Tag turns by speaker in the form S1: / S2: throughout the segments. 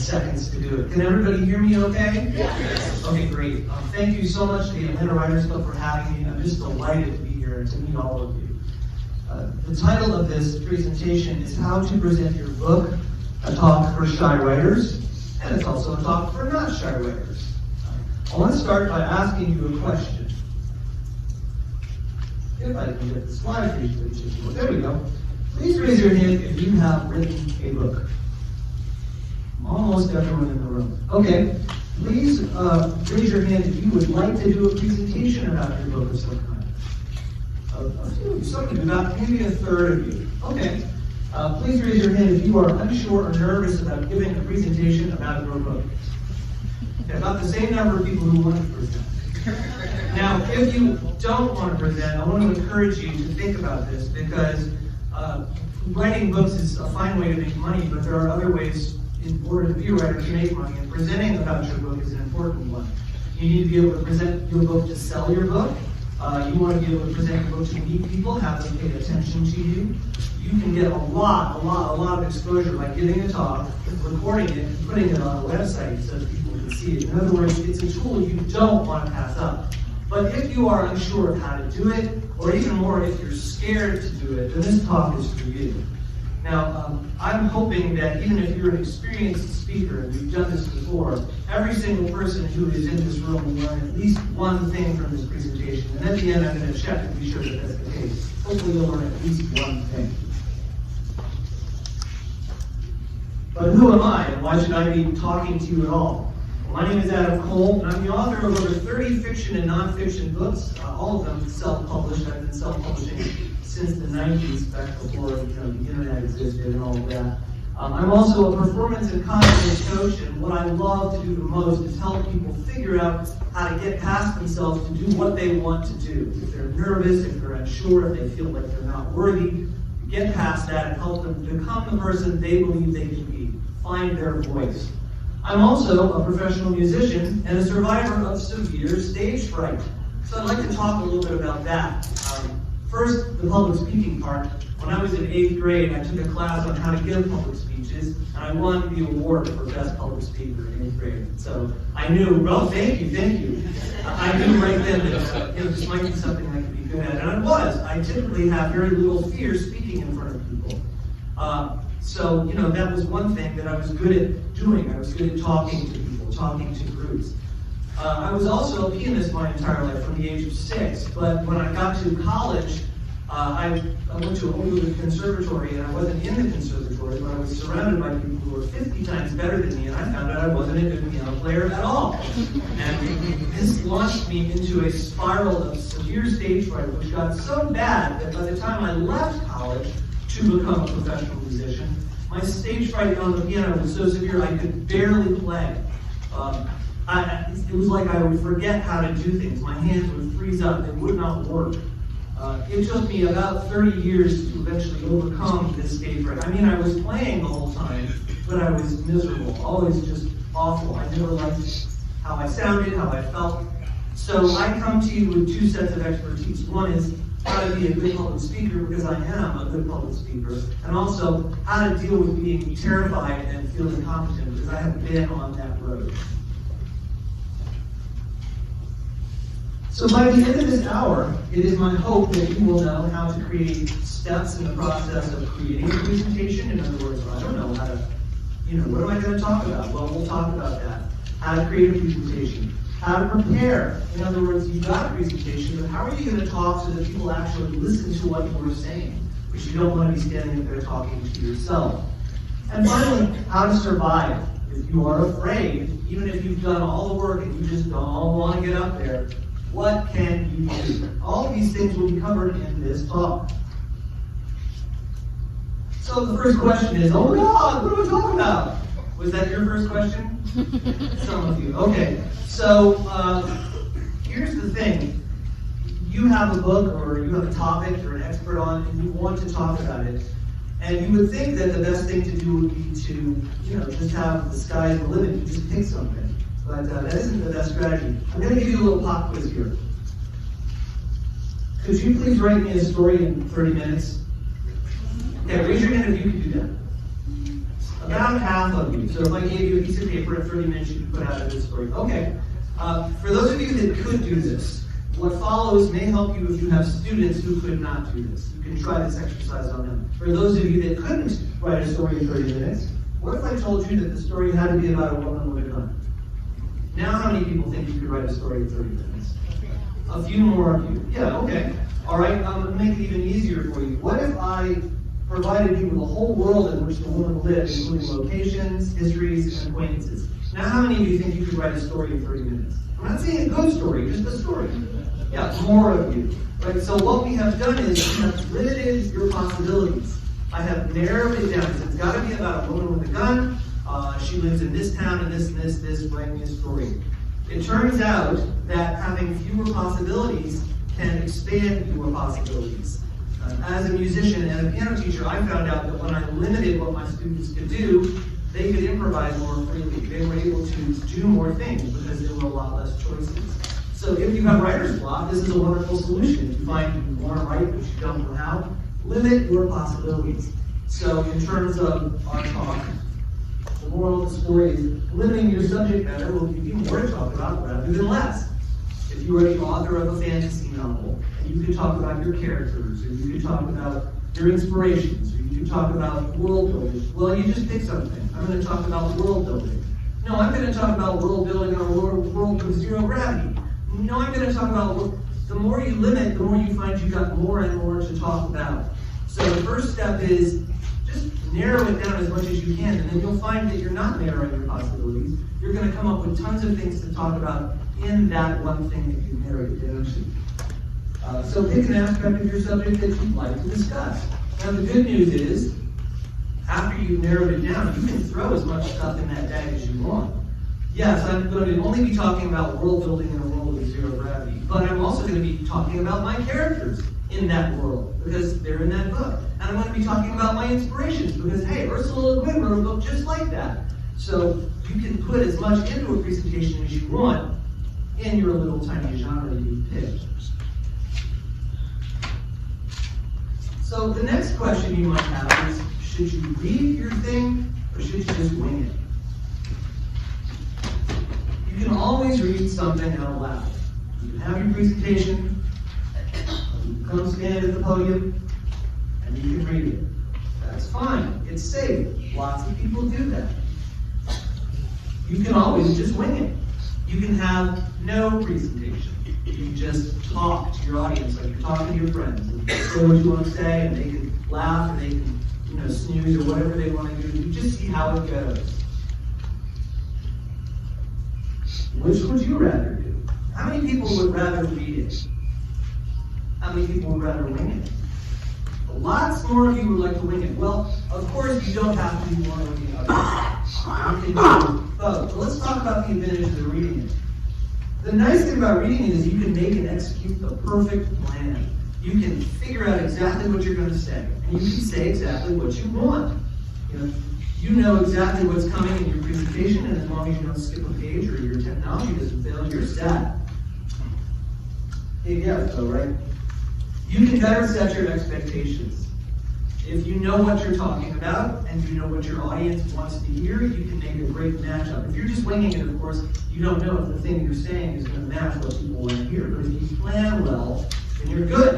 S1: seconds to do it. Can everybody hear me okay?
S2: Yes.
S1: Okay, great. Thank you so much to the Atlanta Writers Club for having me. I'm just delighted to be here and to meet all of you. The title of this presentation is How to Present Your Book, a talk for shy writers, and it's also a talk for not shy writers. I want to start by asking you a question. If I can get the slide for you, there we go. Please raise your hand if you have written a book. Almost everyone in the room. Okay. Please raise your hand if you would like to do a presentation about your book of some kind. A few, some of you, about maybe a third of you. Okay. Please raise your hand if you are unsure or nervous about giving a presentation about your book. Okay, about the same number of people who want to present. Now, if you don't want to present, I want to encourage you to think about this because writing books is a fine way to make money, but there are other ways in order to be a writer to make money, and presenting about your book is an important one. You need to be able to present your book to sell your book. You want to be able to present your book to meet people, have them pay attention to you. You can get a lot of exposure by giving a talk, recording it, and putting it on a website so that people can see it. In other words, it's a tool you don't want to pass up. But if you are unsure of how to do it, or even more, if you're scared to do it, then this talk is for you. Now, I'm hoping that even if you're an experienced speaker, and we've done this before, every single person who is in this room will learn at least one thing from this presentation. And at the end, I'm going to check to be sure that that's the case. Hopefully you'll learn at least one thing. But who am I, and why should I be talking to you at all? Well, my name is Adam Cole, and I'm the author of over 30 fiction and nonfiction books, all of them self-published. I've been self-publishing since the 90s, back before the internet existed and all of that. I'm also a performance and confidence coach, and what I love to do the most is help people figure out how to get past themselves to do what they want to do. If they're nervous, if they're unsure, if they feel like they're not worthy, get past that and help them become the person they believe they can be. Find their voice. I'm also a professional musician and a survivor of severe stage fright. So I'd like to talk a little bit about that. First, the public speaking part. When I was in 8th grade, I took a class on how to give public speeches, and I won the award for best public speaker in 8th grade. So I knew, well, thank you. I knew right then that this might be something I could be good at, and I was. I typically have very little fear speaking in front of people. So that was one thing that I was good at doing. I was good at talking to people, talking to groups. I was also a pianist my entire life from the age of 6, but when I got to college, I went to a Hollywood conservatory, and I wasn't in the conservatory, but I was surrounded by people who were 50 times better than me, and I found out I wasn't a good piano player at all. And this launched me into a spiral of severe stage fright, which got so bad that by the time I left college to become a professional musician, my stage fright on the piano was so severe I could barely play. It was like I would forget how to do things. My hands would freeze up. They would not work. It took me about 30 years to eventually overcome this stage fright. I mean, I was playing the whole time, but I was miserable, always just awful. I never liked how I sounded, how I felt. So I come to you with two sets of expertise. One is how to be a good public speaker, because I am a good public speaker, and also how to deal with being terrified and feeling competent, because I have been on that road. So by the end of this hour, it is my hope that you will know how to create steps in the process of creating a presentation. In other words, I don't know how to, what am I going to talk about? Well, we'll talk about that. How to create a presentation. How to prepare. In other words, you've got a presentation, but how are you going to talk so that people actually listen to what you're saying? Because you don't want to be standing there talking to yourself. And finally, how to survive. If you are afraid, even if you've done all the work and you just don't want to get up there, what can you do? All of these things will be covered in this talk. So the first question is, oh God, what do I talk about? Was that your first question? Some of you. Okay. So here's the thing. You have a book or you have a topic you're an expert on and you want to talk about it. And you would think that the best thing to do would be to, just have the sky's the limit. You just pick something. But that isn't the best strategy. I'm going to give you a little pop quiz here. Could you please write me a story in 30 minutes? Okay, raise your hand if you can do About half of you. So if I gave you a piece of paper in 30 minutes, you could put out a good story. Okay. For those of you that could do this, what follows may help you if you have students who could not do this. You can try this exercise on them. For those of you that couldn't write a story in 30 minutes, what if I told you that the story had to be about a woman with a gun? Now how many people think you could write a story in 30 minutes? A few more of you. Yeah, okay. All right, I'm going to make it even easier for you. What if I provided you with a whole world in which the woman lived, including locations, histories, and acquaintances? Now how many of you think you could write a story in 30 minutes? I'm not saying a good story, just a story. Yeah, more of you. Right, so what we have done is we have limited your possibilities. I have narrowed it down. It's got to be about a woman with a gun. She lives in this town and this, write me a story. It turns out that having fewer possibilities can expand your possibilities. As a musician and a piano teacher, I found out that when I limited what my students could do, they could improvise more freely. They were able to do more things because there were a lot less choices. So if you have writer's block, this is a wonderful solution. If you find you want to write but you don't know how, limit your possibilities. So in terms of our talk, the moral of the story is limiting your subject matter will give you more to talk about rather than less. If you are the author of a fantasy novel, and you could talk about your characters, or you could talk about your inspirations, or you could talk about world building, well, you just pick something. I'm going to talk about world building. No, I'm going to talk about world building on a world with zero gravity. No, I'm going to talk about, the more you limit, the more you find you've got more and more to talk about. So the first step is just narrow it down as much as you can, and then you'll find that you're not narrowing your possibilities. You're going to come up with tons of things to talk about in that one thing that you narrowed it down to. So pick an aspect of your subject that you'd like to discuss. Now the good news is, after you've narrowed it down, you can throw as much stuff in that bag as you want. Yes, I'm going to only be talking about world building in a world with zero gravity, but I'm also going to be talking about my characters in that world, because they're in that book. And I'm going to be talking about my inspirations, because hey, Ursula Le Guin wrote a book just like that. So you can put as much into a presentation as you want in your little tiny genre that you've picked. So the next question you might have is, should you read your thing, or should you just wing it? You can always read something out loud. You can have your presentation, you can come stand at the podium, and you can read it. That's fine. It's safe. Lots of people do that. You can always just wing it. You can have no presentation. You can just talk to your audience like you're talking to your friends. And say what you want to say, and they can laugh, and they can, snooze or whatever they want to do. You just see how it goes. Which would you rather do? How many people would rather read it? How many people would rather wing it? Lots more of you would like to wing it. Well, of course, you don't have to do one or the other. You can do both. So let's talk about the advantages of reading it. The nice thing about reading it is you can make and execute the perfect plan. You can figure out exactly what you're going to say, and you can say exactly what you want. You know exactly what's coming in your presentation, and as long as you don't skip a page or your technology doesn't fail, you're set. You get it though, right? You can better set your expectations. If you know what you're talking about, and you know what your audience wants to hear, you can make a great matchup. If you're just winging it, of course, you don't know if the thing you're saying is going to match what people want to hear. But if you plan well, then you're good.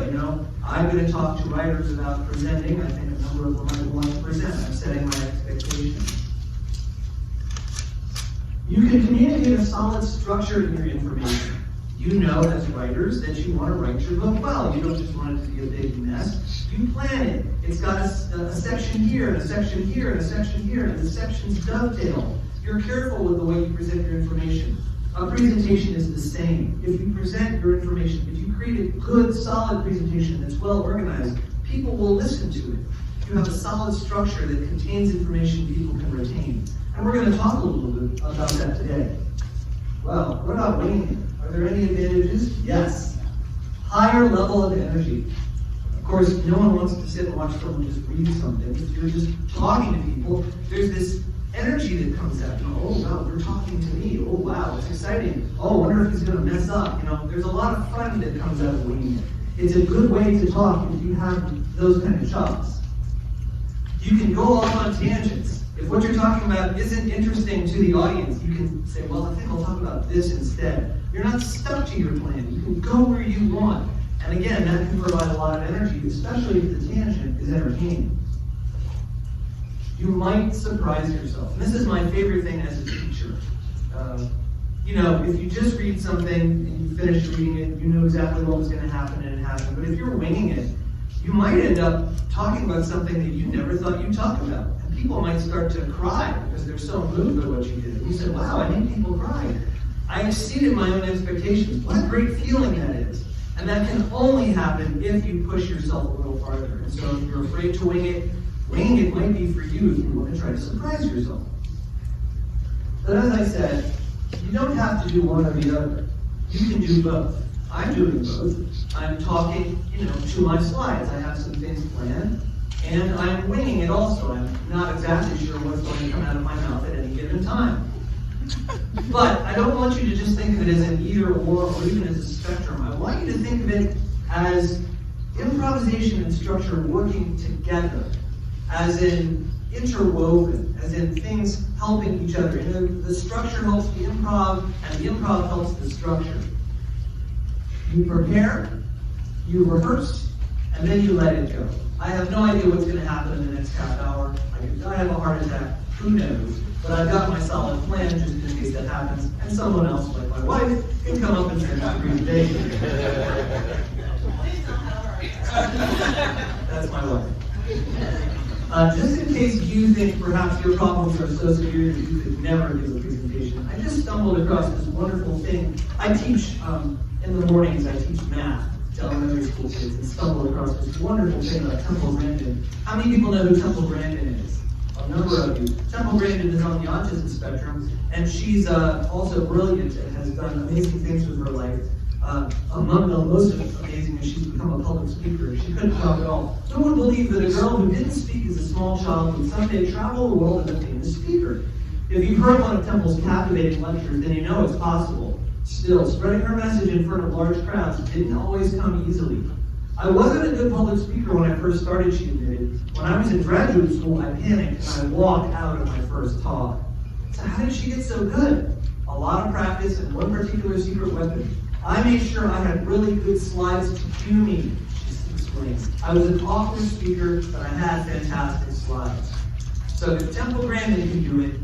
S1: I'm going to talk to writers about presenting. I think a number of them I want to present. I'm setting my expectations. You can communicate a solid structure in your information. You know, as writers, that you want to write your book well. You don't just want it to be a big mess. You plan it. It's got a section here, and a section here, and a section here, and the sections dovetail. You're careful with the way you present your information. A presentation is the same. If you present your information, if you create a good, solid presentation that's well organized, people will listen to it. You have a solid structure that contains information people can retain. And we're going to talk a little bit about that today. Well, what about winging it? Are there any advantages? Yes. Higher level of energy. Of course, no one wants to sit and watch someone just read something. If you're just talking to people, there's this energy that comes out. Oh, wow, they're talking to me. Oh, wow, it's exciting. Oh, I wonder if he's going to mess up. There's a lot of fun that comes out of winging it. It's a good way to talk if you have those kind of chops. You can go off on tangents. If what you're talking about isn't interesting to the audience, you can say, well, I think I'll talk about this instead. You're not stuck to your plan. You can go where you want. And again, that can provide a lot of energy, especially if the tangent is entertaining. You might surprise yourself. And this is my favorite thing as a teacher. If you just read something and you finish reading it, you know exactly what was going to happen and it happened. But if you're winging it, you might end up talking about something that you never thought you'd talk about. And people might start to cry because they're so moved by what you did. And you said, wow, I made people cry. I exceeded my own expectations. What a great feeling that is. And that can only happen if you push yourself a little farther. And so if you're afraid to wing it, winging it might be for you if you want to try to surprise yourself. But as I said, you don't have to do one or the other. You can do both. I'm doing both. I'm talking, to my slides. I have some things planned, and I'm winging it also. I'm not exactly sure what's going to come out of my mouth at any given time. But I don't want you to just think of it as an either or even as a spectrum. I want you to think of it as improvisation and structure working together, as in interwoven, as in things helping each other. The structure helps the improv, and the improv helps the structure. You prepare, you rehearse, and then you let it go. I have no idea what's going to happen in the next half hour. I could die of a heart attack, who knows? But I've got my solid plan just in case that happens, and someone else, like my wife, can come up and finish the presentation. That's my wife. Just in case you think perhaps your problems are so severe that you could never give a presentation, I just stumbled across this wonderful thing. I teach, in the mornings, I teach math to elementary school kids, and stumbled across this wonderful thing about Temple Grandin. How many people know who Temple Grandin is? A number of you. Temple Grandin is on the autism spectrum, and she's also brilliant and has done amazing things with her life. Among the most amazing is she's become a public speaker. She couldn't talk at all. Who would believe that a girl who didn't speak as a small child would someday travel the world as a famous speaker? If you've heard one of Temple's captivating lectures, then you know it's possible. Still, spreading her message in front of large crowds didn't always come easily. I wasn't a good public speaker when I first started, she admitted. When I was in graduate school, I panicked and I walked out of my first talk. So how did she get so good? A lot of practice and one particular secret weapon. I made sure I had really good slides to cue me, she explains. I was an awkward speaker, but I had fantastic slides. So if Temple Grandin can do it,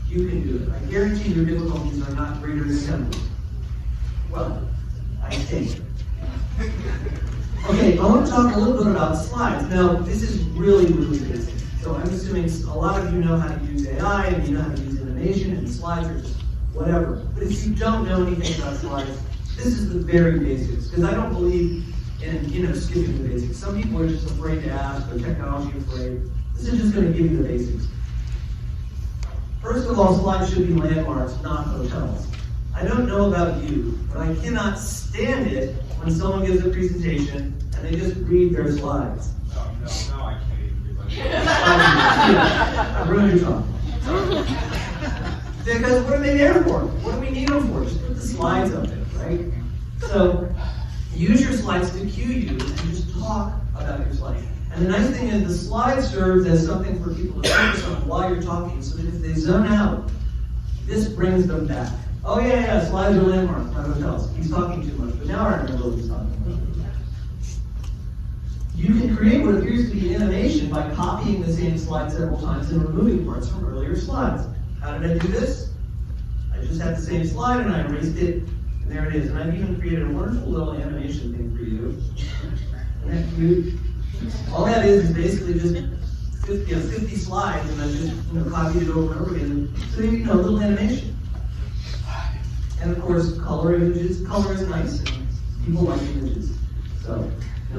S1: you can do it. I guarantee your difficulties are not greater than Temple's. Well, I think. Okay, I want to talk a little bit about slides. Now, this is really, really basic. So I'm assuming a lot of you know how to use AI, and you know how to use animation, and slides are just whatever. But if you don't know anything about slides, this is the very basics, because I don't believe in skipping the basics. Some people are just afraid to ask, or technology afraid. This is just going to give you the basics. First of all, slides should be landmarks, not hotels. I don't know about you, but I cannot stand it when someone gives a presentation and they just read their slides.
S2: No, I can't even read my
S1: slides. I ruined your talk. Because what are they there for? What do we need them for? Just put the slides up there, right? So use your slides to cue you and just talk about your slides. And the nice thing is the slide serves as something for people to focus on while you're talking, so that if they zone out, this brings them back. Oh yeah, slides are landmarks, not hotels. He's talking too much, but now I remember what he's talking about. You can create what appears to be animation by copying the same slide several times and removing parts from earlier slides. How did I do this? I just had the same slide and I erased it, and there it is. And I've even created a wonderful little animation thing for you. Isn't that cute? All that is basically just 50 slides, and I just copied it over and over again. So a little animation. And of course, color images. Color is nice, and people like images. So,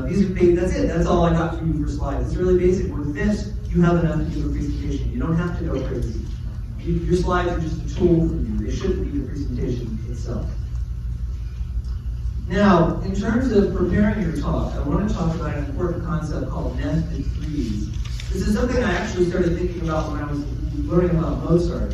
S1: these are big. That's it. That's all I got for you for slides. It's really basic. With this, you have enough to give a presentation. You don't have to go crazy. Your slides are just a tool for you. They shouldn't be the presentation itself. Now, in terms of preparing your talk, I want to talk about an important concept called nested threes. This is something I actually started thinking about when I was learning about Mozart.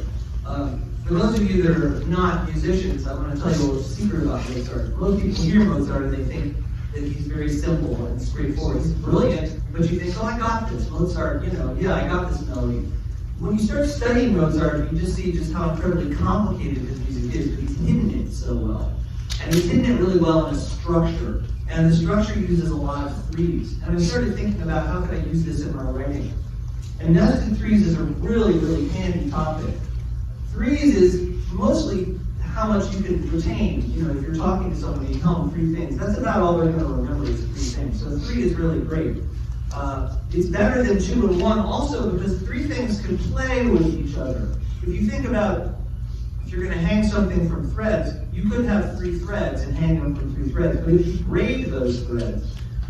S1: For those of you that are not musicians, I want to tell you a little secret about Mozart. Most people hear Mozart and they think that he's very simple and straightforward. He's brilliant, but you think, oh, I got this. Mozart, I got this melody. when you start studying Mozart, you just see just how incredibly complicated his music is, but he's hidden it so well. And he's hidden it really well in a structure. And the structure uses a lot of threes. And I started thinking about how could I use this in my writing. And nested threes is a really, really handy topic. Threes is mostly how much you can retain. You know, if you're talking to somebody, you tell them 3 things. That's about all they're going to remember is 3 things. So 3 is really great. It's better than 2 and 1 also because 3 things can play with each other. If you think about if you're going to hang something from threads, you could have 3 threads and hang them from 3 threads. But if you braid those threads,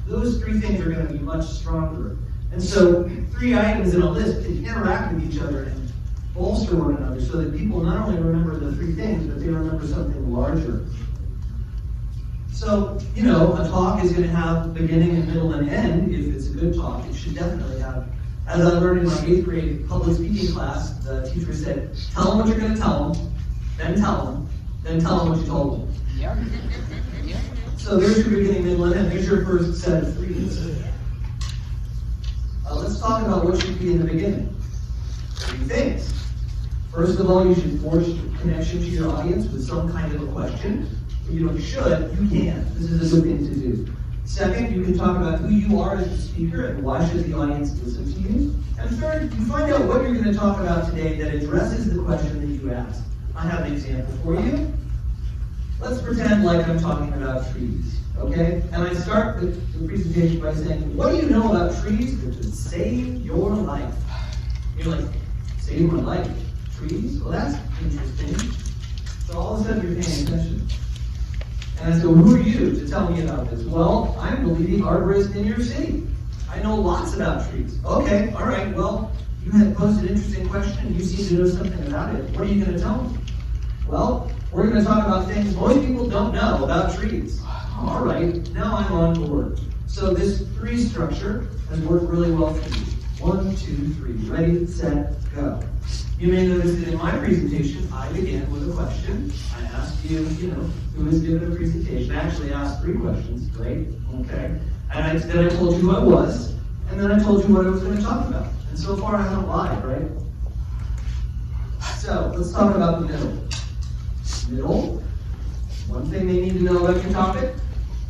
S1: those 3 things are going to be much stronger. And so 3 items in a list can interact with each other and bolster one another so that people not only remember the 3 things, but they remember something larger. So, you know, a talk is going to have beginning and middle and end. If it's a good talk, it should definitely have. As I learned in my 8th grade public speaking class, the teacher said, tell them what you're going to tell them, then tell them what you told them.
S3: Yep.
S1: So there's your beginning, middle, and end. There's your first set of 3s. Let's talk about what should be in the beginning. 3 things. First of all, you should forge a connection to your audience with some kind of a question. You know, you should, you can. This is a good thing to do. Second, you can talk about who you are as a speaker and why should the audience listen to you. And third, you find out what you're going to talk about today that addresses the question that you asked. I have an example for you. Let's pretend like I'm talking about trees, okay? And I start the presentation by saying, what do you know about trees that could save your life? You're like, save my life? Trees? Well, that's interesting. So all of a sudden you're paying attention. And I said, well, who are you to tell me about this? Well, I'm the leading arborist in your city. I know lots about trees. Okay, all right, well, you had posed an interesting question. You seem to know something about it. What are you going to tell me? Well, we're going to talk about things most people don't know about trees. All right, now I'm on board. So this 3 structure has worked really well for me. 1, 2, 3. Ready, set, go. You may notice that in my presentation, I began with a question. I asked you, who has given a presentation. I actually asked 3 questions. Great, okay. And then I told you who I was, and then I told you what I was going to talk about. And so far, I haven't lied, right? So let's talk about the middle. Middle. 1 thing they need to know about your topic.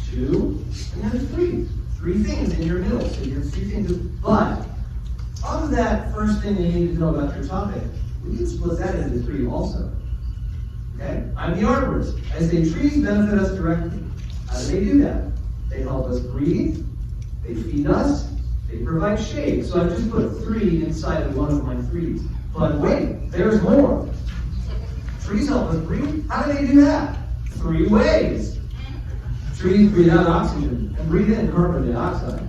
S1: 2, and then 3. 3 things in your middle. So you have 3 things. But of that first thing they need to know about your topic, we can split that into 3 also. Okay? I'm the arborist. I say trees benefit us directly. How do they do that? They help us breathe. They feed us. They provide shade. So I've just put 3 inside of one of my 3s. But wait, there's more. Trees help us breathe. How do they do that? 3 ways. Trees breathe out oxygen and breathe in carbon dioxide.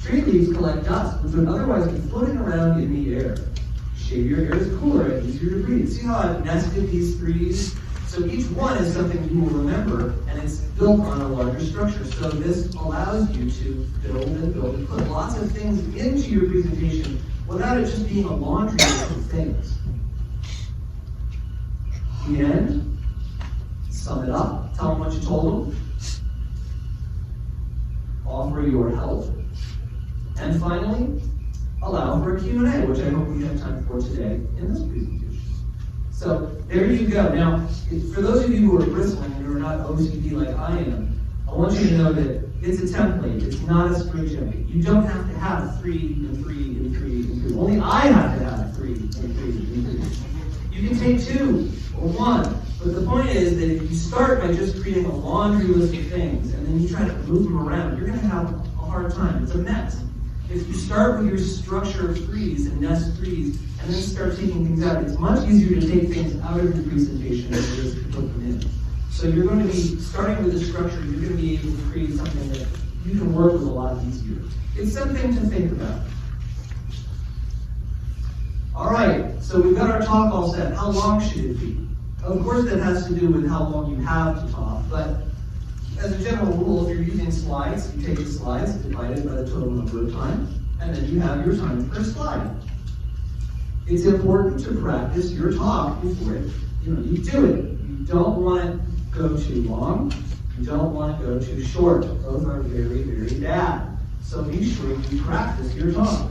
S1: Tree leaves collect dust, which would otherwise be floating around in the air. Shadier air is cooler and easier to breathe. See how I've nested these 3s? So each one is something you will remember, and it's built on a larger structure. So this allows you to build and put lots of things into your presentation without it just being a laundry list of things. The end, sum it up, tell them what you told them, offer your help, and finally, allow for a Q&A, which I hope we have time for today in this presentation. So there you go. Now, for those of you who are bristling and who are not OCD like I am, I want you to know that it's a template. It's not a straitjacket. You don't have to have 3 and 3 and 3 and 3. Only I have to have 3 and 3 and 3. You can take 2 or 1. But the point is that if you start by just creating a laundry list of things and then you try to move them around, you're going to have a hard time. It's a mess. If you start with your structure of 3s and nest 3s and then start taking things out, it's much easier to take things out of your presentation than it is to put them in. So you're going to be, starting with the structure, you're going to be able to create something that you can work with a lot easier. It's something to think about. All right, so we've got our talk all set. How long should it be? Of course, that has to do with how long you have to talk, but as a general rule, if you're using slides, you take the slides, divide it by the total number of time, and then you have your time per slide. It's important to practice your talk before you do it. You don't want to go too long. You don't want to go too short. Both are very, very bad. So be sure you practice your talk.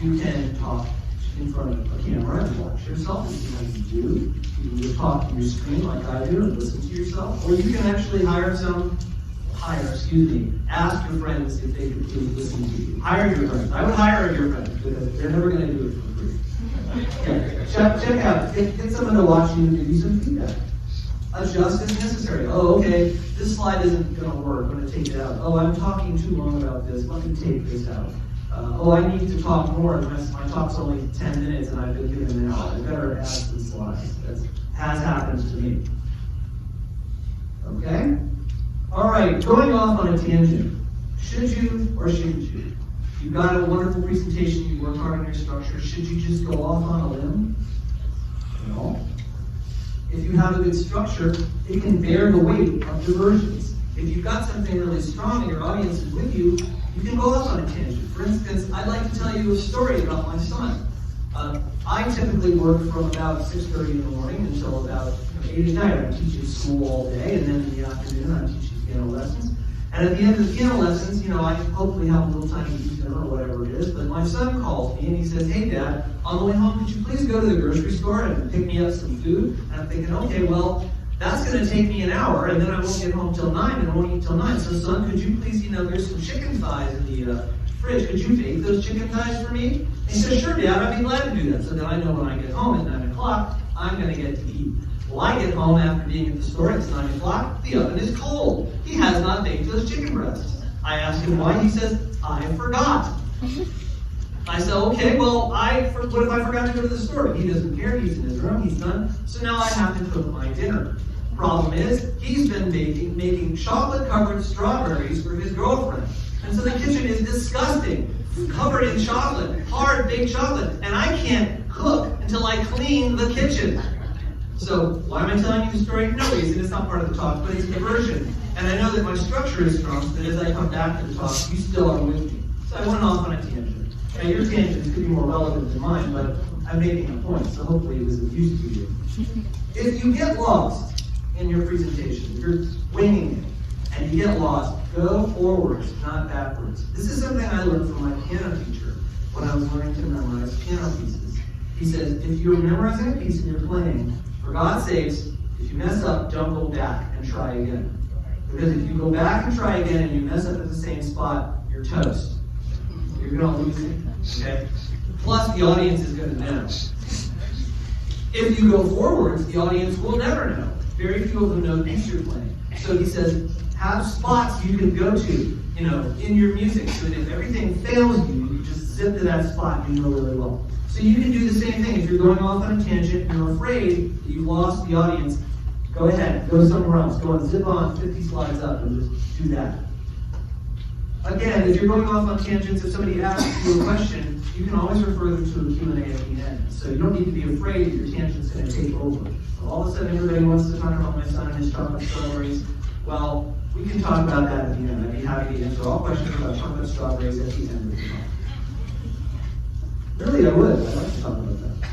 S1: You can talk in front of a camera and watch yourself, as you do. You can just talk to your screen like I do and listen to yourself. Or you can actually ask your friends if they could please listen to you. Hire your friends. I would hire your friends because they're never going to do it for free. Yeah. Check out. Get someone to watch you and give you some feedback. Adjust as necessary. Oh, okay, this slide isn't going to work. I'm going to take it out. Oh, I'm talking too long about this. Let me take this out. Oh, I need to talk more. My talk's only 10 minutes and I've been given an hour. I better add some slides. That has happened to me. Okay? All right, going off on a tangent. Should you or shouldn't you? You've got a wonderful presentation. You worked hard on your structure. Should you just go off on a limb? No. If you have a good structure, it can bear the weight of diversions. If you've got something really strong and your audience is with you, you can go off on a tangent. For instance, I'd like to tell you a story about my son. I typically work from about 6:30 in the morning until about 8 at night. I'm teaching school all day, and then in the afternoon I'm teaching piano lessons. And at the end of the piano lessons, I hopefully have a little time to eat dinner or whatever it is, but my son calls me and he says, "Hey Dad, on the way home, could you please go to the grocery store and pick me up some food?" And I'm thinking, okay, well, that's going to take me an hour, and then I won't get home till 9, and I won't eat till 9. So son, could you please, there's some chicken thighs in the fridge. Could you bake those chicken thighs for me? And he says, "Sure, Dad, I'd be glad to do that." So then I know when I get home at 9 o'clock, I'm going to get to eat. Well, I get home after being at the store, it's 9 o'clock, the oven is cold. He has not baked those chicken breasts. I ask him why, he says, "I forgot." I said, okay, well, what if I forgot to go to the store? He doesn't care, he's in his room, he's done. So now I have to cook my dinner. Problem is, he's been making chocolate-covered strawberries for his girlfriend. And so the kitchen is disgusting, covered in chocolate, hard baked chocolate, and I can't cook until I clean the kitchen. So why am I telling you the story? No reason, it's not part of the talk, but it's a diversion. And I know that my structure is strong, so that as I come back to the talk, you still are with me. So I went off on a tangent. Now your tangents could be more relevant than mine, but I'm making a point, so hopefully it was of use to you. If you get lost in your presentation, if you're winging it, and you get lost, go forwards, not backwards. This is something I learned from my piano teacher when I was learning to memorize piano pieces. He says, if you're memorizing a piece and you're playing, for God's sakes, if you mess up, don't go back and try again. Because if you go back and try again and you mess up at the same spot, you're toast. You're going to lose it, okay? Plus, the audience is going to know. If you go forwards, the audience will never know. Very few of them know the piece you're playing. So he says, have spots you can go to, in your music, so that if everything fails you, you just zip to that spot you know really well. So you can do the same thing. If you're going off on a tangent and you're afraid that you've lost the audience, go ahead, go somewhere else. Go and zip on 50 slides up and just do that. Again, if you're going off on tangents, if somebody asks you a question, you can always refer them to a Q&A at the end. So you don't need to be afraid that your tangent's going to take over. So all of a sudden, everybody wants to talk about my son and his chocolate strawberries. Well, we can talk about that at the end. I'd be happy to answer all questions about chocolate strawberries at the end of the talk. Really, I would. I'd like to talk about that.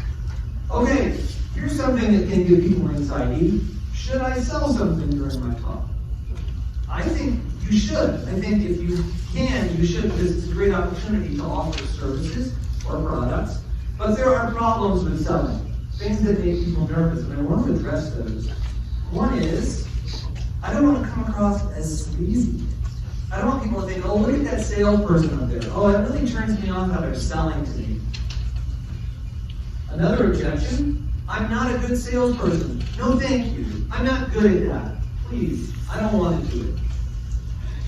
S1: Okay, here's something that can give people anxiety. Should I sell something during my talk? I think you should. I think if you can, you should, because it's a great opportunity to offer services or products. But there are problems with selling, things that make people nervous, and I want to address those. One is, I don't want to come across as sleazy. I don't want people to think, oh, look at that salesperson up there. Oh, it really turns me on how they're selling to me. Another objection, I'm not a good salesperson. No, thank you. I'm not good at that. Please, I don't want to do it.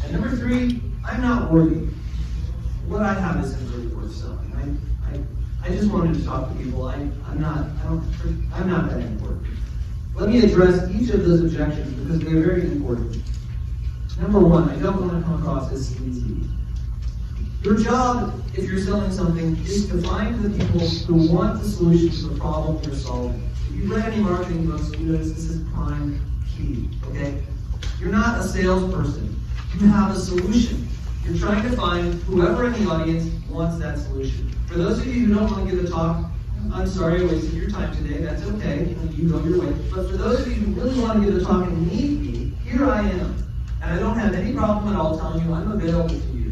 S1: And number 3, I'm not worthy. What I have isn't really worth selling. I just wanted to talk to people. I'm not that important. Let me address each of those objections because they're very important. Number 1, I don't want to come across as sleazy. Your job, if you're selling something, is to find the people who want the solution to the problem you're solving. If you've read any marketing books, you notice this is prime key, okay? You're not a salesperson. You have a solution. You're trying to find whoever in the audience wants that solution. For those of you who don't want to give a talk, I'm sorry I wasted your time today. That's okay. You go your way. But for those of you who really want to give a talk and need me, here I am. And I don't have any problem at all telling you I'm available to you.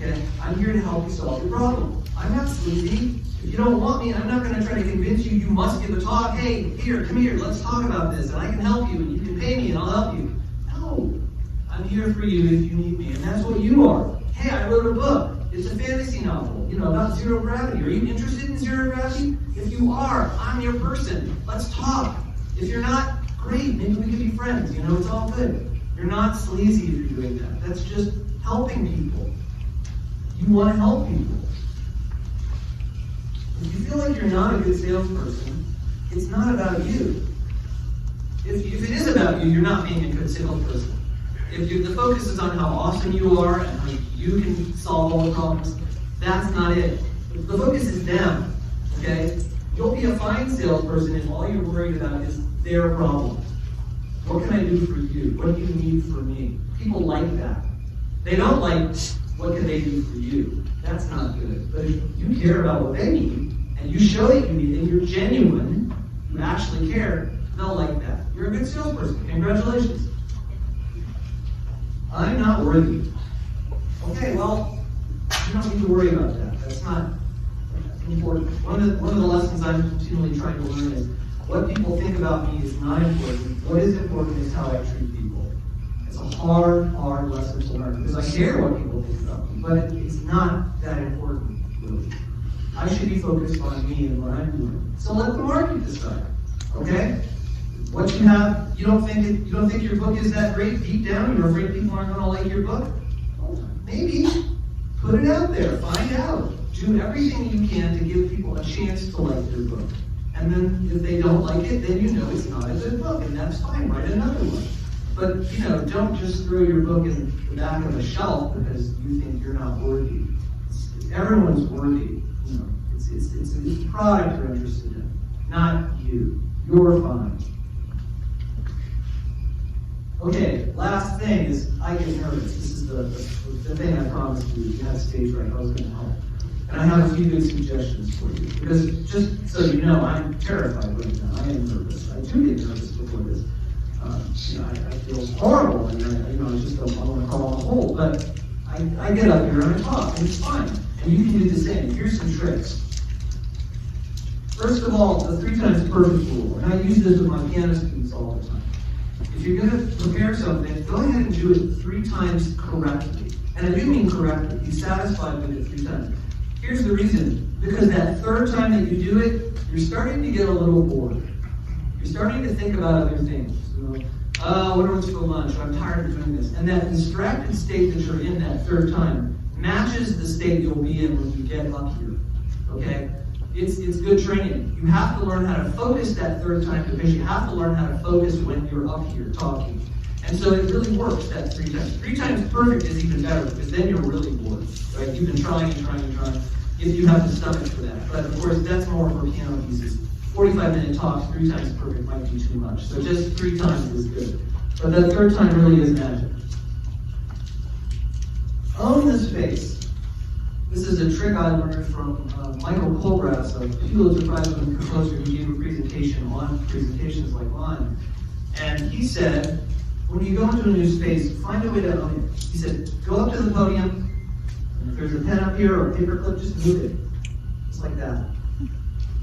S1: Okay? I'm here to help you solve your problem. I'm not sleazy. If you don't want me, I'm not going to try to convince you must give a talk. Hey, here, come here, let's talk about this, and I can help you, and you can pay me, and I'll help you. No. I'm here for you if you need me, and that's what you are. Hey, I wrote a book. It's a fantasy novel, about zero gravity. Are you interested in zero gravity? If you are, I'm your person. Let's talk. If you're not, great, maybe we can be friends. It's all good. You're not sleazy if you're doing that. That's just helping people. You want to help people. If you feel like you're not a good salesperson, it's not about you. If it is about you, you're not being a good salesperson. If the focus is on how awesome you are and how you can solve all the problems, that's not it. The focus is them, okay? You'll be a fine salesperson if all you're worried about is their problem. What can I do for you? What do you need from me? People like that. They don't like, what can they do for you? That's not good. But if you care about what they need, and you show that you need it, and you're genuine, you actually care, they'll like that. You're a good salesperson. Congratulations. I'm not worthy. Okay, well, you don't need to worry about that. That's not important. One of the lessons I'm continually trying to learn is what people think about me is not important. What is important is how I treat people. It's a hard lesson to learn because I care what people think about me, but it's not that important, really. I should be focused on me and what I'm doing. So let the market decide, okay? What you have, you don't think your book is that great deep down? You're afraid people aren't going to like your book? Well, maybe. Put it out there. Find out. Do everything you can to give people a chance to like your book. And then if they don't like it, then you know it's not a good book, and that's fine. Write another one. But don't just throw your book in the back of a shelf because you think you're not worthy. Everyone's worthy. It's a product you're interested in, not you. You're fine. Okay, last thing is I get nervous. This is the thing I promised you. You had stage right. I was going to help. And I have a few good suggestions for you. Because just so you know, I'm terrified right now. I am nervous. I do get nervous before this. I feel horrible. And I just don't want to crawl on the hole. But I get up here and I talk, and it's fine. And you can do the same. Here's some tricks. First of all, the 3 times perfect rule. And I use this with my piano students all the time. If you're going to prepare something, go ahead and do it 3 times correctly. And I do mean correctly. Be satisfied with it 3 times. Here's the reason. Because that 3rd time that you do it, you're starting to get a little bored. You're starting to think about other things. What do I do for lunch? I'm tired of doing this. And that distracted state that you're in that 3rd time matches the state you'll be in when you get up here. Okay? It's good training. You have to learn how to focus that 3rd time because you have to learn how to focus when you're up here talking. And so it really works, that 3 times. 3 times perfect is even better because then you're really bored. Right? You've been trying. If you have the stomach for that. But of course, that's more for piano pieces. 45-minute talks, 3 times perfect might be too much. So just 3 times is good. But that 3rd time really is magic. Own the space. This is a trick I learned from Michael Colbrass, a Pulitzer Prize-winning composer who gave a presentation on presentations like mine. And he said, when you go into a new space, find a way to own it. He said, go up to the podium, and if there's a pen up here or a paper clip, just move it. Just like that.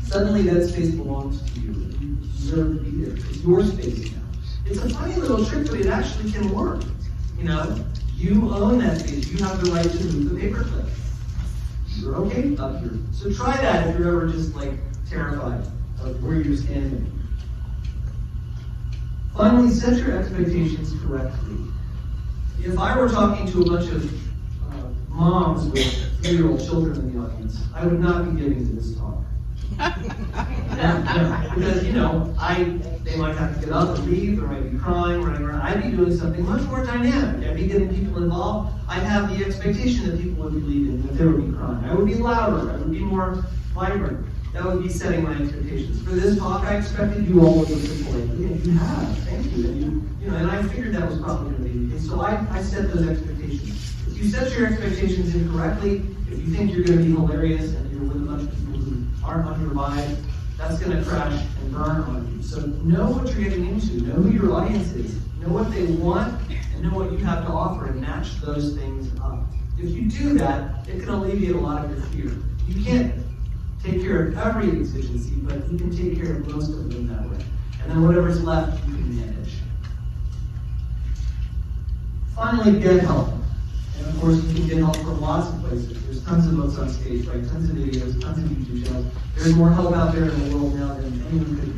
S1: Suddenly that space belongs to you. You deserve to be there. It's your space now. It's a funny little trick, but it actually can work. You own that space. You have the right to move the paper clip. You're okay up here. So try that if you're ever just terrified of where you're standing. Finally, set your expectations correctly. If I were talking to a bunch of moms with 3-year-old children in the audience, I would not be giving this talk. Because they might have to get up and leave, they might be crying, running around. I'd be doing something much more dynamic. I'd be getting people involved. I'd have the expectation that people would be leaving, that they would be crying. I would be louder. I would be more vibrant. That would be setting my expectations. For this talk, I expected you all would listen politely, and you have. Thank you. And I figured that was probably going to be the case. So I set those expectations. If you set your expectations incorrectly, if you think you're going to be hilarious and you're with a bunch of people who aren't on your vibe, that's going to crash and burn on you. So know what you're getting into. Know who your audience is. Know what they want, and know what you have to offer and match those things up. If you do that, it can alleviate a lot of your fear. You can't take care of every exigency, but you can take care of most of them that way. And then whatever's left, you can manage. Finally, get help. And of course, you can get help from lots of places. There's tons of books on stage, right? Tons of videos, tons of YouTube channels. There's more help out there in the world now than anyone could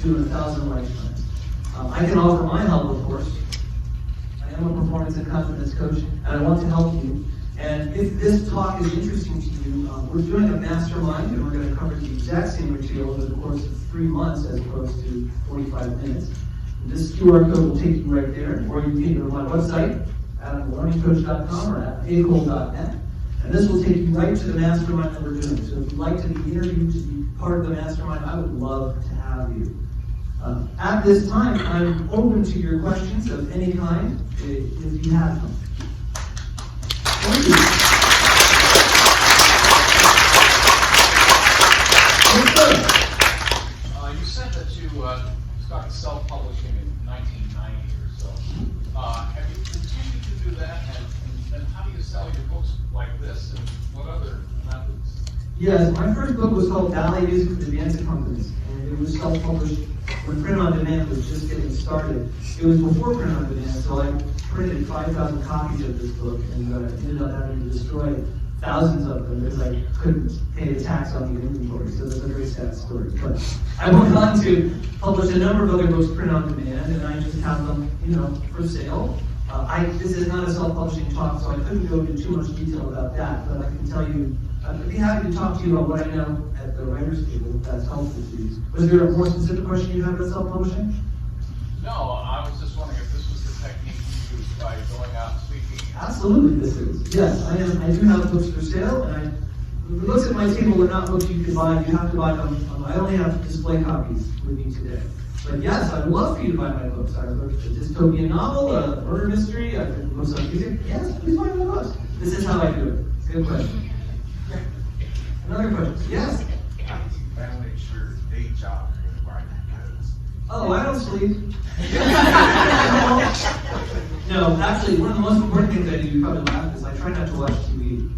S1: do in 1,000 lifetimes. I can offer my help, of course. I am a performance and confidence coach, and I want to help you. And if this talk is interesting to you, we're doing a mastermind, and we're going to cover the exact same material over the course of 3 months as opposed to 45 minutes. And this QR code will take you right there, or you can go to my website, adamlearningcoach.com or at acol.net. And this will take you right to the mastermind that we're doing. So if you'd like to be interviewed to be part of the mastermind, I would love to have you. At this time, I'm open to your questions of any kind, if you have them. Thank you.
S2: You said that you started self-publishing in 1990 or so. Have you continued to do that? And how do you sell your books like this? And what other methods?
S1: Yes, my first book was called Ballet Music for Advanced Companies, and it was self-published when print on demand was just getting started. It was before print on demand, so I printed 5,000 copies of this book and ended up having to destroy thousands of them because I couldn't pay the tax on the inventory. So that's a very sad story. But I went on to publish a number of other books print on demand, and I just have them, for sale. This is not a self-publishing talk, so I couldn't go into too much detail about that, but I can tell you, I'd be happy to talk to you about what I know at the writer's table, if that's helpful to you. Was there a more specific question you had about self-publishing?
S2: No, I was just wondering if this was the technique you used by going out and speaking.
S1: Absolutely, this is. Yes, I do have books for sale, and the books at my table are not books you can buy. You have to buy them. I only have display copies with me today. But yes, I'd love for you to buy my books. I've written a dystopian novel, a murder mystery, I've written books on music. Yes, please buy my books. This is how I do it. Good question. Another question. Yes?
S2: How do you manage your day job and writing goods?
S1: Oh, I don't sleep. No, actually, one of the most important things I do, you probably laugh, is I try not to watch TV.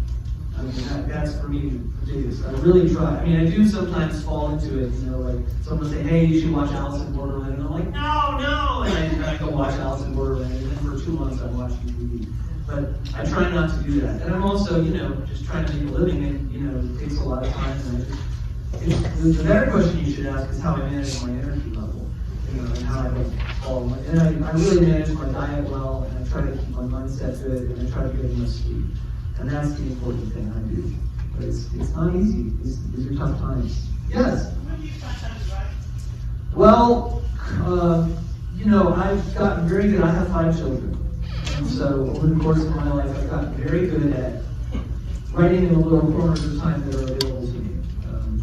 S1: I mean, that's for me ridiculous. I really try. I mean, I do sometimes fall into it, like someone will say, hey, you should watch Alice in Borderland. And I'm like, no! And I go watch Alice in Borderland, and then for 2 months I'm watching TV. But I try not to do that. And I'm also, just trying to make a living, and, it takes a lot of time. And the better question you should ask is how I manage my energy level, and how I don't fall. And I really manage my diet well, and I try to keep my mindset good, and I try to get enough sleep. And that's the important thing I do. But it's not easy. These are tough times. Yes?
S3: When do you find time to write?
S1: Well, I've gotten very good. I have 5 children. And so over the course of my life, I've gotten very good at writing in the little corners of time that are available to me.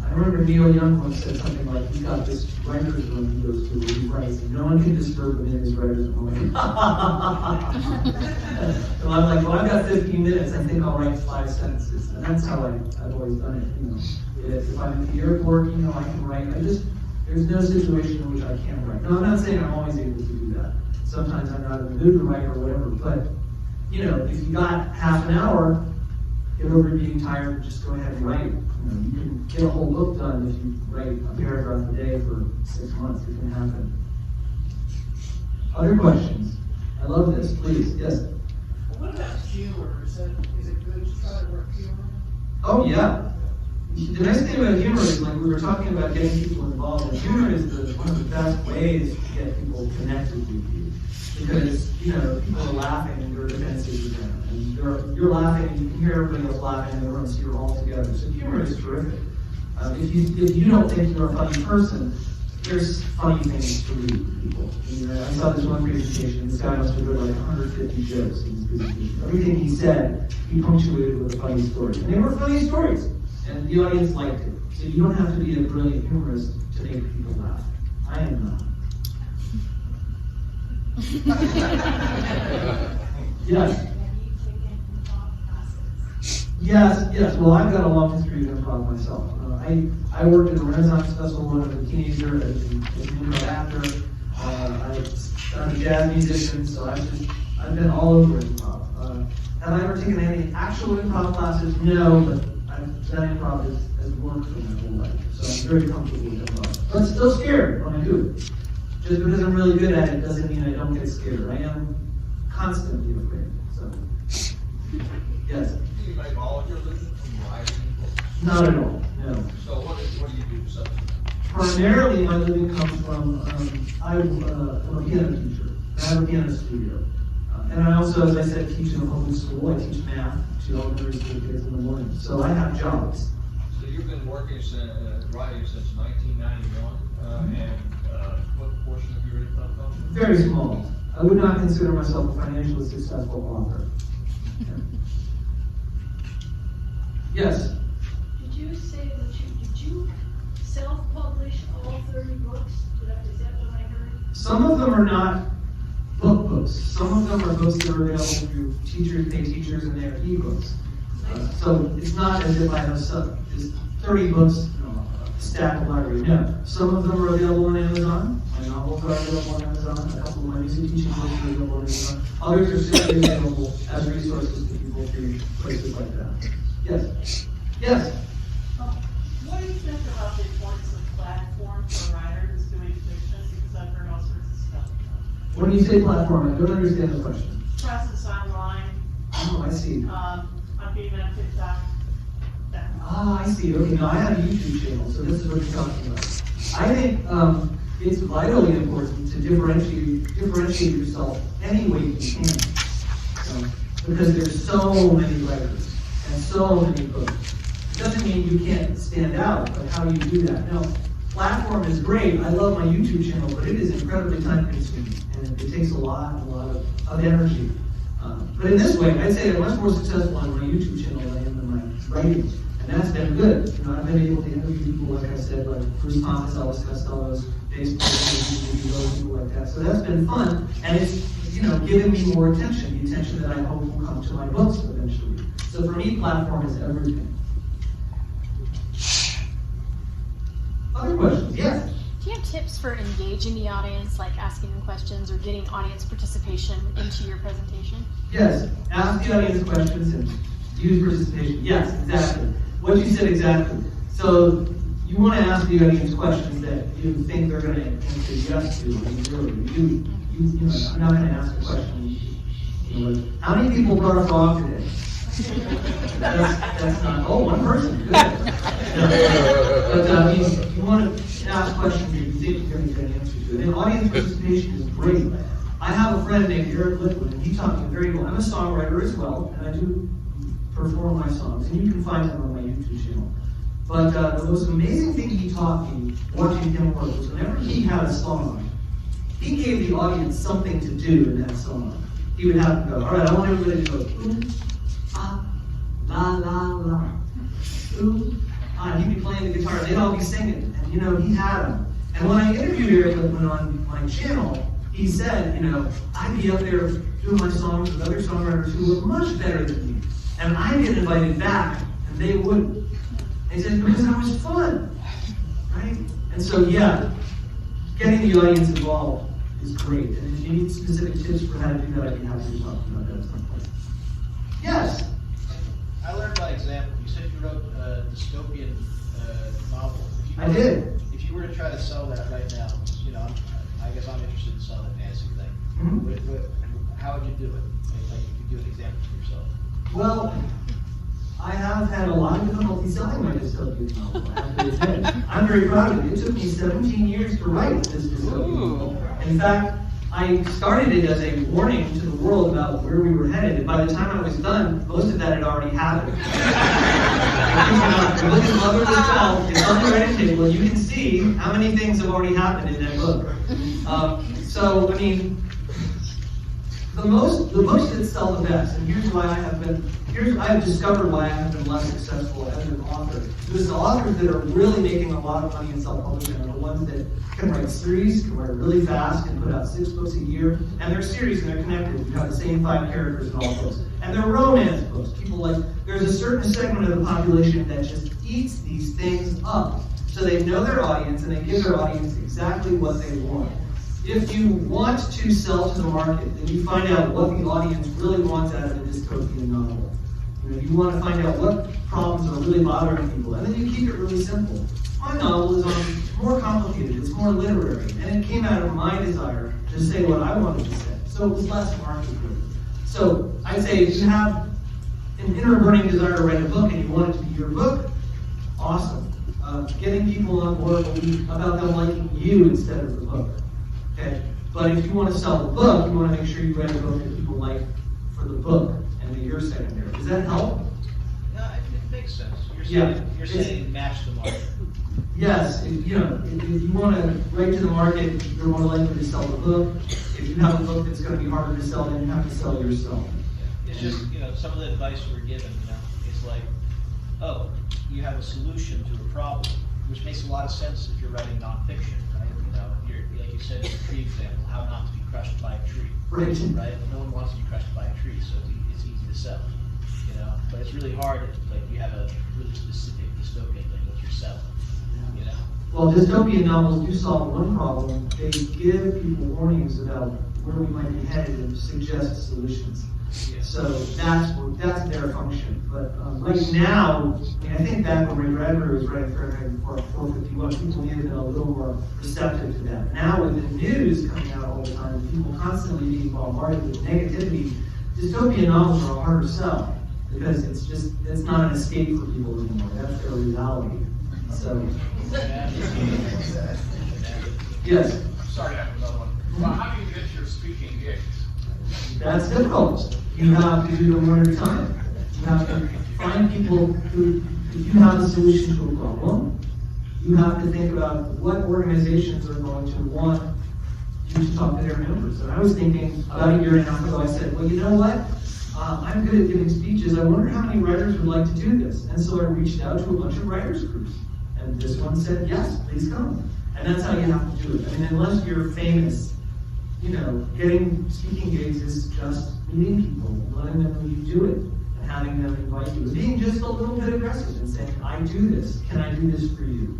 S1: I remember Neil Young once said something like, he's got this writer's room he goes to where he writes, and no one can disturb him in his writer's room. So I'm like, well, I've got 15 minutes, I think I'll write 5 sentences. And that's how I've always done it. If I'm at the airport, I can write. There's no situation in which I can't write. No, I'm not saying I'm always able to do that. Sometimes I'm not in the mood to write or whatever, but, if you got half an hour, get over being tired, just go ahead and write. You can get a whole book done if you write a paragraph a day for 6 months. It can happen. Other questions? I love this. Please, yes.
S3: What about humor? Is it good to try to work humor?
S1: Oh, yeah. The nice thing about humor is, like we were talking about getting people involved, and humor is one of the best ways to get people connected with you. Because, people are laughing and your defenses are down. And you're laughing and you can hear everybody else laughing in the room, so you're all together. So humor is terrific. If you don't think you're a funny person, there's funny things to read people. I saw this one presentation, this guy must have read like 150 jokes in his presentation. Everything he said, he punctuated with a funny story. And they were funny stories. And the audience liked it. So you don't have to be a brilliant humorist to make people laugh. I am not. Yes. Yes. Well, I've got a long history of improv myself. I worked at a Renaissance Festival when I was a teenager, as an improv actor. I'm a jazz musician, so I've just I've been all over improv. Have I ever taken any actual improv classes? No, but I've done improv as work for my whole life. So I'm very comfortable with improv. But still scared when I do it. Just because I'm really good at it doesn't mean I don't get scared. I am constantly afraid. So, yes.
S4: Do you make all of your living from writing books?
S1: Not at all, no.
S4: So what do you do to substitute?
S1: Primarily, my living comes from, I'm a piano teacher. I have a piano studio. And I also, as I said, teach in a public school. I teach math to elementary school kids in the morning. So I have jobs.
S4: So you've been working writing since 1991, and what portion of your income comes from?
S1: Very small. I would not consider myself a financially successful author. Yeah. Yes?
S5: Did you say that did you self-publish all 30 books? Is that what I heard?
S1: Some of them are not books. Some of them are books that are available through teachers, pay teachers, and they're e-books. So it's not as if I have just 30 books, stacked library. No. Some of them are available on Amazon. My novels are available on Amazon. A couple of my music teaching books are available on Amazon. Others are simply available as resources to people through places like that. Yes? Yes?
S3: What do you think about the importance of platform for writers doing fiction? Because I've heard all sorts of stuff.
S1: When you say platform, I don't understand the question.
S3: Presence online,
S1: Oh, I see.
S3: I'm being on TikTok.
S1: Ah, I see. Okay, now I have a YouTube channel, so this is what you're talking about. I think it's vitally important to differentiate yourself any way you can. Because there's so many writers and so many books. It doesn't mean you can't stand out, but how do you do that? Now, platform is great. I love my YouTube channel, but it is incredibly time consuming, and it takes a lot of energy. But in this way, I'd say I'm much more successful on my YouTube channel than I am in my writing. And that's been good. I've been able to interview people, like I said, like Bruce Thomas, Elvis Costello, Dave Spalding, people like that. So that's been fun, and it's given me more attention, the attention that I hope will come to my books eventually. So for me, platform is everything. Other questions? Yes.
S6: Do you have tips for engaging the audience, like asking them questions or getting audience participation into your presentation?
S1: Yes. Ask the audience questions and use participation. Yes, exactly. What you said exactly. So you want to ask the audience questions that you think they're going to answer yes to. I mean, really, I'm not going to ask a question. Like, how many people brought a frog today? That's not. Oh, one person. Good. But you want to ask questions that you think you're going to get an answer to. And audience participation is great. I have a friend named Eric Liquid, and he taught me very well. I'm a songwriter as well, and I do perform my songs, and you can find them on my YouTube channel. But the most amazing thing he taught me watching him work was whenever he had a song, he gave the audience something to do in that song. He would have to go, all right, I want everybody to go, ooh, ah, la, la, la, ooh, ah. He'd be playing the guitar, they'd all be singing, and he had them. And when I interviewed Eric Lippman on my channel, he said, I'd be up there doing my songs with other songwriters who were much better than me. And I get invited back, and they wouldn't. And he said, because I was fun, right? And so, yeah, getting the audience involved is great. And if you need specific tips for how to do that, I'd be happy to talk about that at some point. Yes?
S7: I learned by example. You said you wrote a dystopian novel.
S1: I did.
S7: If you were to try to sell that right now, I guess I'm interested in selling the fantasy thing.
S1: Mm-hmm.
S7: How would you do it? Like, if you could give an example for yourself.
S1: Well, I have had a lot of difficulty selling my dystopian novel, I have to admit. I'm very proud of it. It took me 17 years to write this dystopian novel. In fact, I started it as a warning to the world about where we were headed, and by the time I was done, most of that had already happened. If you look at Motherless 12, it's on the writing table, and you can see how many things have already happened in that book. So, I mean, the books that sell the best, and here's why I have discovered why I have been less successful as an author. Because the authors that are really making a lot of money in self-publishing are the ones that can write series, can write really fast, and put out 6 books a year, and they're series and they're connected. You have the same 5 characters in all books. And they're romance books. There's a certain segment of the population that just eats these things up. So they know their audience, and they give their audience exactly what they want. if you want to sell to the market, then you find out what the audience really wants out of a dystopian novel. You want to find out what problems are really bothering people, and then you keep it really simple. My novel is more complicated, it's more literary, and it came out of my desire to say what I wanted to say. So it was less market-driven. So I'd say if you have an inner burning desire to write a book and you want it to be your book, awesome. Getting people on board will be about them liking you instead of the book. Okay? But if you want to sell the book, you want to make sure you write a book that people like for the book and that you're secondary. Does that help?
S7: No, it makes sense.
S1: Yeah.
S7: You're saying match the market.
S1: Yes, if you want to write to the market, you're more likely to sell the book. If you have a book that's going to be harder to sell, then you have to sell yourself.
S7: It's just, some of the advice we're given, it's like, oh, you have a solution to a problem, which makes a lot of sense if you're writing nonfiction, right? Like you said in the tree example, how not to be crushed by a tree.
S1: Right.
S7: Right? No one wants to be crushed by a tree, so it's easy to sell. But it's really hard if you have a really specific dystopian thing that you're selling.
S1: Well, dystopian novels do solve one problem. They give people warnings about where we might be headed and suggest solutions.
S7: Yeah.
S1: So that's their function. But right now, I think back when Ray Bradbury was writing Fahrenheit 451, people needed to be a little more receptive to that. Now with the news coming out all the time, people constantly being bombarded with negativity, dystopian novels are a harder sell because it's not an escape for people anymore. That's their reality. So, yes.
S2: Sorry, I have another one. Well, how do you get your speaking gigs?
S1: That's difficult. You have to do them one at a time. You have to find people who, if you have a solution to a problem, you have to think about what organizations are going to want you to talk to their members. And I was thinking about a year and a half ago, I said, well, you know what? I'm good at giving speeches. I wonder how many writers would like to do this. And so I reached out to a bunch of writers groups. And this one said, yes, please come. And that's how you have to do it. I mean, unless you're famous, getting speaking gigs is just meeting people, letting them know you do it, and having them invite you. Being just a little bit aggressive and saying, I do this. Can I do this for you?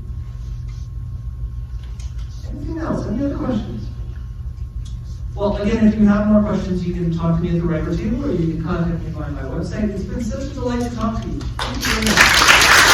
S1: Anything else? Any other questions? Well, again, if you have more questions, you can talk to me at the record table, or you can contact me via my website. It's been such a delight to talk to you. Thank you very much.